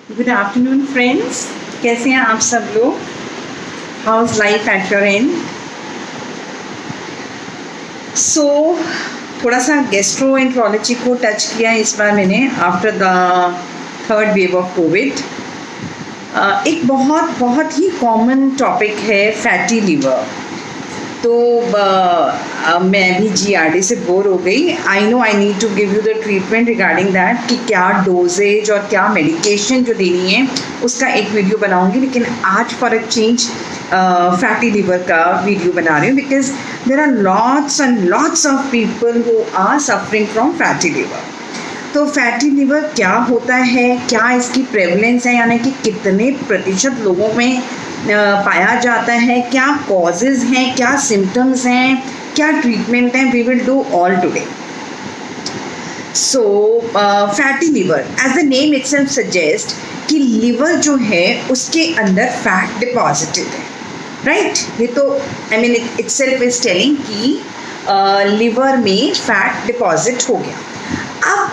Good afternoon friends, कैसे हैं आप सब लोग? How is life at your end? So थोड़ा सा गैस्ट्रोएंट्रोलॉजी को टच किया इस बार मैंने after the third wave of Covid. एक बहुत बहुत ही कॉमन टॉपिक है फैटी लिवर। तो मैं भी जीआरडी से बोर हो गई। I know I need to give you the treatment regarding that कि क्या डोजेज और क्या मेडिकेशन जो देनी है उसका एक वीडियो बनाऊंगी, लेकिन आज for a change fatty liver का वीडियो बना रही हूँ because there are lots and lots of people who are suffering from fatty liver. तो फैटी लिवर क्या होता है, क्या इसकी प्रेवलेंस है, यानी कि कितने प्रतिशत लोगों में पाया जाता है, क्या कॉजेज़ हैं, क्या सिम्टम्स हैं, क्या ट्रीटमेंट है, we will do all today. So fatty liver as the name itself suggest कि लिवर जो है उसके अंदर फैट डिपॉजिटेड है, राइट? ये तो I mean itself is telling कि लिवर में फैट डिपॉजिट हो गया। अब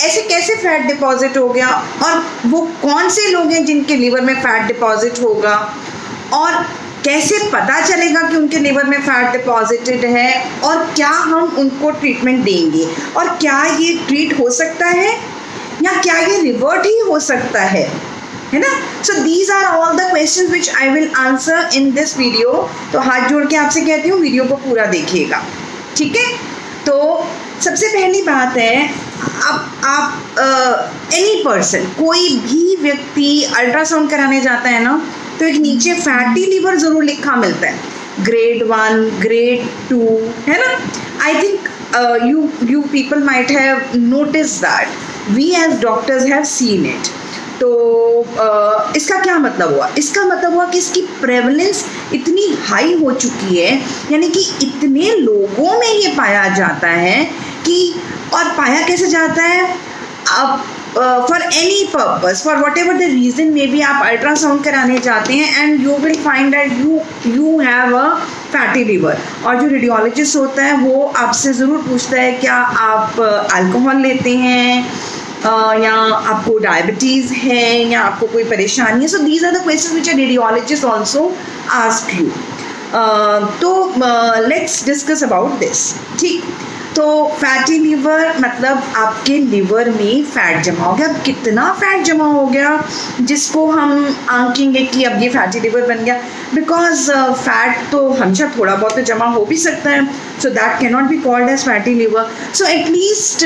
ऐसे कैसे फैट डिपॉजिट हो गया और वो कौन से लोग हैं जिनके लिवर में फैट डिपॉजिट होगा और कैसे पता चलेगा कि उनके लिवर में फैट डिपॉजिटेड है और क्या हम उनको ट्रीटमेंट देंगे और क्या ये ट्रीट हो सकता है या क्या ये रिवर्ट ही हो सकता है ना? So these are all the questions which I will answer in this video. तो हाथ जोड़ के आपसे कहती हूँ वीडियो को पूरा देखिएगा, ठीक है? तो सबसे पहली बात है, आप एनी पर्सन, कोई भी व्यक्ति अल्ट्रासाउंड कराने जाता है ना, तो एक नीचे फैटी लिवर ज़रूर लिखा मिलता है, ग्रेड 1, ग्रेड 2, है ना? I think you people might have noticed that. We as doctors have seen it. तो इसका क्या मतलब हुआ? इसका मतलब हुआ कि इसकी प्रेवलेंस इतनी हाई हो चुकी है, यानी कि इतने लोगों में ये पाया जाता है कि, और पाया कैसे जाता है? अब for any purpose, for what ever the reason may be, आप अल्ट्रासाउंड कराने जाते हैं and you will find that you have a fatty liver. और जो रेडियोलॉजिस्ट होता है वो आपसे ज़रूर पूछता है क्या आप अल्कोहल लेते हैं या आपको डायबिटीज़ है या आपको कोई परेशानी है। So these are the questions which a radiologist also ask you. तो लेट्स डिस्कस अबाउट दिस, ठीक? तो फैटी लिवर मतलब आपके लिवर में फ़ैट जमा हो गया। अब कितना फ़ैट जमा हो गया जिसको हम आंकेंगे कि अब ये फैटी लिवर बन गया? बिकॉज फ़ैट तो हमेशा थोड़ा बहुत तो जमा हो भी सकता है, so that can not be called as fatty liver. So at least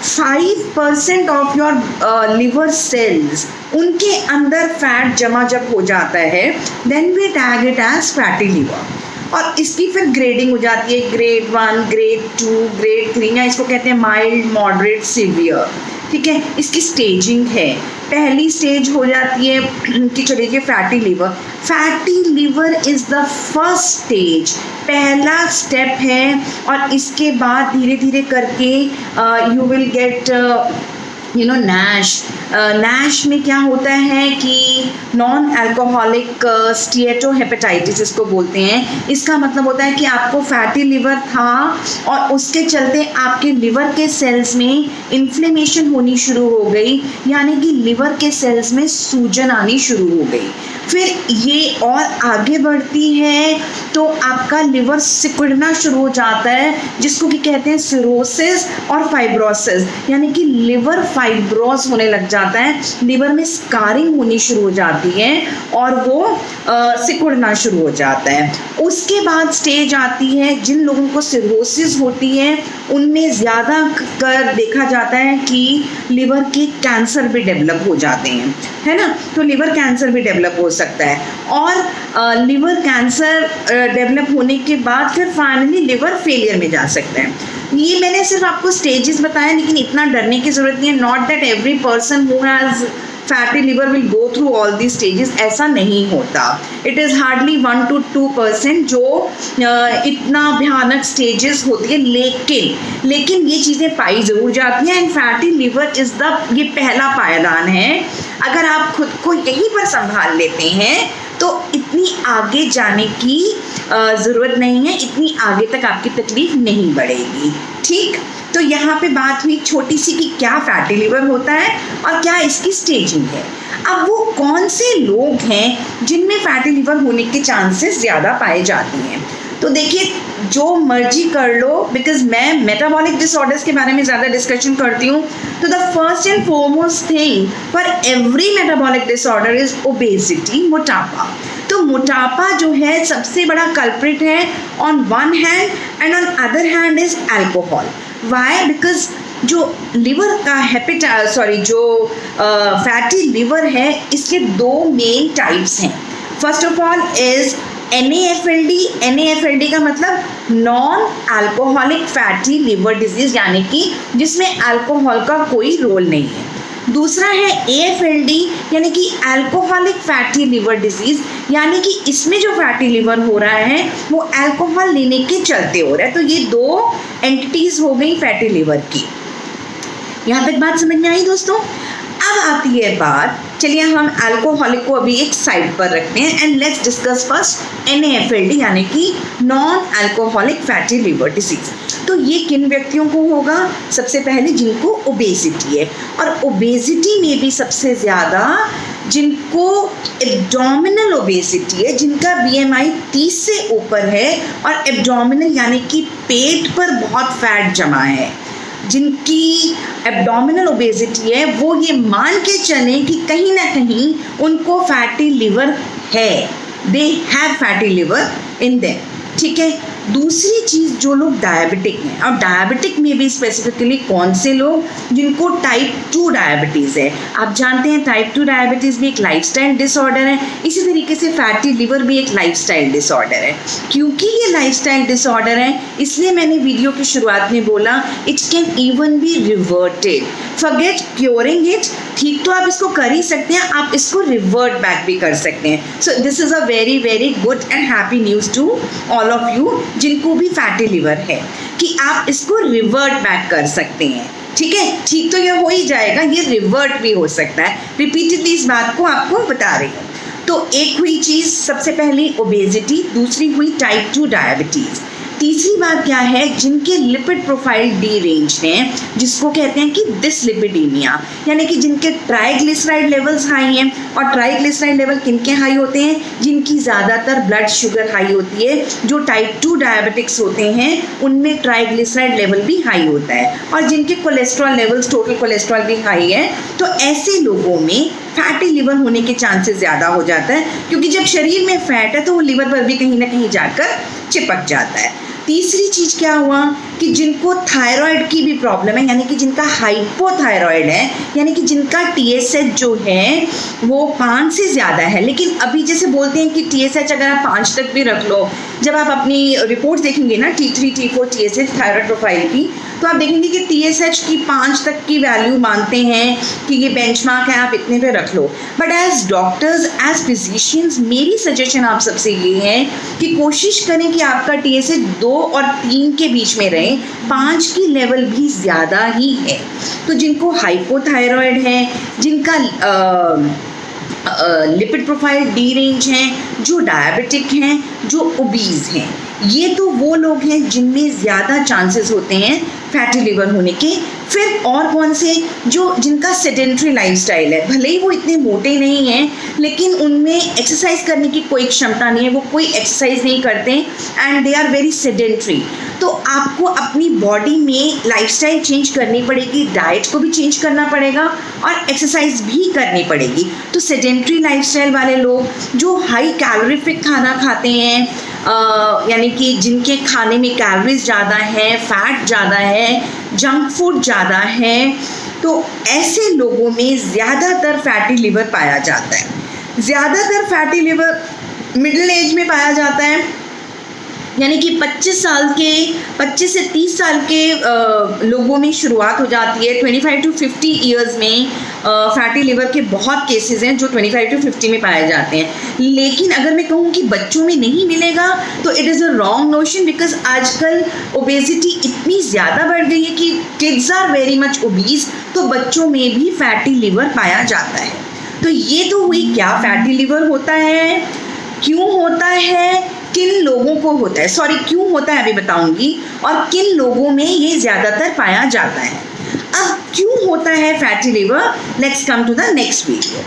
5% of your liver cells, उनके अंदर फैट जमा जब हो जाता है, then we tag it as fatty liver. और इसकी फिर ग्रेडिंग हो जाती है, ग्रेड 1, ग्रेड 2, ग्रेड 3, या इसको कहते हैं माइल्ड, मॉडरेट, सीवियर, ठीक है? इसकी स्टेजिंग है। पहली स्टेज हो जाती है कि चलिए ये fatty liver. Fatty liver is the first stage, पहला स्टेप है, और इसके बाद धीरे धीरे करके यू विल गेट नैश में क्या होता है कि नॉन अल्कोहलिक स्टीएटोहेपेटाइटिस इसको बोलते हैं। इसका मतलब होता है कि आपको फैटी लिवर था और उसके चलते आपके लिवर के सेल्स में इन्फ्लेमेशन होनी शुरू हो गई, यानी कि लिवर के सेल्स में सूजन आनी शुरू हो गई। फिर ये और आगे बढ़ती है तो आपका लिवर सिकुड़ना शुरू हो जाता है, जिसको कि कहते हैं सिरोसिस और फाइब्रोसिस, यानी कि लिवर फाइब्रोस होने लग जाता है, लिवर में स्कारिंग होनी शुरू हो जाती है और वो सिकुड़ना शुरू हो जाता है। उसके बाद स्टेज आती है, जिन लोगों को सिरोसिस होती है उनमें ज़्यादा कर देखा जाता है कि लिवर के कैंसर भी डेवलप हो जाते हैं, है ना? तो लिवर कैंसर भी डेवलप हो सकता है, और लिवर कैंसर डेवलप होने के बाद फिर फाइनली लिवर फेलियर में जा सकते हैं। ये मैंने सिर्फ आपको स्टेजेस बताया, लेकिन इतना डरने की ज़रूरत नहीं है। Not that every person who has fatty liver will go through all the stages, ऐसा नहीं होता। इट इज़ हार्डली 1 to 2% जो इतना भयानक स्टेजेस होती है, लेकिन ये चीज़ें पाई ज़रूर जाती हैं। And fatty liver is the, ये पहला पायदान है। अगर आप खुद को यहीं पर संभाल लेते हैं तो इतनी आगे जाने की ज़रूरत नहीं है, इतनी आगे तक आपकी तकलीफ नहीं बढ़ेगी। ठीक, तो यहाँ पे बात हुई छोटी सी कि क्या फैटी लिवर होता है और क्या इसकी स्टेजिंग है। अब वो कौन से लोग हैं जिनमें फैटी लिवर होने के चांसेस ज़्यादा पाए जाते हैं। तो देखिए, जो मर्जी कर लो, बिकॉज मैं मेटाबॉलिक डिसऑर्डर्स के बारे में ज़्यादा डिस्कशन करती हूँ, तो the first and foremost thing for every metabolic disorder is obesity, मोटापा। तो मोटापा जो है सबसे बड़ा कल्प्रिट है on one hand, and on other hand is alcohol. Why? Because जो लिवर का जो फैटी लिवर है, इसके दो मेन टाइप्स हैं। First of all is NAFLD। NAFLD का मतलब non alcoholic fatty liver disease, यानी कि जिसमें अल्कोहल का कोई रोल नहीं है। दूसरा है AFLD, यानी कि अल्कोहलिक फैटी लिवर डिजीज, यानी कि इसमें जो फैटी लिवर हो रहा है वो अल्कोहल लेने के चलते हो रहा है। तो ये दो एंटिटीज हो गई फैटी लिवर की। यहाँ तक बात समझ में आई दोस्तों? अब आती है बात, चलिए हम अल्कोहलिक को अभी एक साइड पर रखते हैं and let's discuss first NAFLD, यानी कि non alcoholic fatty liver disease. तो ये किन व्यक्तियों को होगा? सबसे पहले जिनको ओबेसिटी है, और ओबेसिटी में भी सबसे ज़्यादा जिनको एब्डोमिनल ओबेसिटी है, जिनका BMI 30 से ऊपर है, और एब्डोमिनल यानी कि पेट पर बहुत फैट जमा है, जिनकी एब्डोमिनल ओबेसिटी है, वो ये मान के चलें कि कहीं ना कहीं उनको फैटी लिवर है, they have fatty liver in them. ठीक है। दूसरी चीज़, जो लोग डायबिटिक हैं, और डायबिटिक में भी स्पेसिफिकली कौन से लोग? जिनको टाइप 2 डायबिटीज़ है। आप जानते हैं टाइप 2 डायबिटीज़ भी एक लाइफस्टाइल डिसऑर्डर है, इसी तरीके से फैटी लिवर भी एक लाइफस्टाइल डिसऑर्डर है। क्योंकि ये लाइफस्टाइल डिसऑर्डर है, इसलिए मैंने वीडियो की शुरुआत में बोला it can even be reverted. Forget curing it, ठीक तो आप इसको कर ही सकते हैं, आप इसको रिवर्ट बैक भी कर सकते हैं। So this is a very very good and happy news to all of you जिनको भी फैटी लिवर है, कि आप इसको रिवर्ट बैक कर सकते हैं। ठीक है, ठीक तो ये हो ही जाएगा, ये रिवर्ट भी हो सकता है। रिपीटेडली इस बात को आपको बता रही हूँ। तो एक हुई चीज़ सबसे पहली ओबेसिटी, दूसरी हुई टाइप 2 डायबिटीज़। तीसरी बात क्या है? जिनके लिपिड प्रोफाइल डी रेंज हैं, जिसको कहते हैं कि डिसलिपिडीमिया, यानी कि जिनके ट्राइग्लिसराइड लेवल्स हाई हैं। और ट्राइग्लिसराइड लेवल किनके हाई होते हैं? जिनकी ज़्यादातर ब्लड शुगर हाई होती है। जो टाइप 2 डायबिटिक्स होते हैं उनमें ट्राइग्लिसराइड लेवल भी हाई होता है, और जिनके कोलेस्ट्रॉल लेवल्स, टोटल कोलेस्ट्रॉल भी हाई है। तो ऐसे लोगों में फैटी लिवर होने के चांसेस ज़्यादा हो जाता है, क्योंकि जब शरीर में फैट है तो वो लिवर पर भी कहीं ना कहीं जाकर चिपक जाता है। तीसरी चीज़ क्या हुआ कि जिनको थायराइड की भी प्रॉब्लम है, यानी कि जिनका हाइपोथायराइड है, यानी कि जिनका TSH जो है वो 5 से ज़्यादा है। लेकिन अभी जैसे बोलते हैं कि TSH अगर आप 5 तक भी रख लो, जब आप अपनी रिपोर्ट्स देखेंगे ना T3 T4 TSH thyroid profile की, तो आप देखेंगे कि TSH की 5 तक की वैल्यू मानते हैं कि ये बेंचमार्क है, आप इतने पे रख लो। But as doctors, as physicians, मेरी सजेशन आप सबसे ये है कि कोशिश करें कि आपका TSH 2 और 3 के बीच में रहे, 5 की लेवल भी ज़्यादा ही है। तो जिनको हाइपोथायराइड है, जिनका लिपिड प्रोफाइल डी रेंज हैं, जो डायबिटिक हैं, जो ओबीज हैं, ये तो वो लोग हैं जिनमें ज़्यादा चांसेस होते हैं फैटी लिवर होने के। फिर और कौन से? जो जिनका सेडेंट्री लाइफस्टाइल है, भले ही वो इतने मोटे नहीं हैं, लेकिन उनमें एक्सरसाइज करने की कोई क्षमता नहीं है, वो कोई एक्सरसाइज नहीं करते and they are very sedentary. तो आपको अपनी बॉडी में लाइफस्टाइल चेंज करनी पड़ेगी, डाइट को भी चेंज करना पड़ेगा और एक्सरसाइज भी करनी पड़ेगी। तो सेडेंट्री लाइफस्टाइल वाले लोग जो हाई कैलोरीफिक खाना खाते हैं, यानी कि जिनके खाने में कैलोरीज ज़्यादा है, फैट ज़्यादा है, जंक फूड ज़्यादा है, तो ऐसे लोगों में ज़्यादातर फैटी लिवर पाया जाता है। ज़्यादातर फैटी लिवर मिडिल एज में पाया जाता है, यानी कि 25 से 30 साल के लोगों में शुरुआत हो जाती है। 25 to 50 ईयर्स में फैटी लिवर के बहुत केसेस हैं जो 25 to 50 में पाए जाते हैं। लेकिन अगर मैं कहूँ कि बच्चों में नहीं मिलेगा तो it is a wrong notion, because आजकल ओबेसिटी इतनी ज़्यादा बढ़ गई है कि kids are very much obese, तो बच्चों में भी फैटी लिवर पाया जाता है। तो ये तो हुई क्या फैटी लिवर होता है। क्यों होता है, किन लोगों को होता है, सॉरी क्यों होता है अभी बताऊंगी, और किन लोगों में ये ज़्यादातर पाया जाता है। अब क्यों होता है fatty liver, let's come to the next video.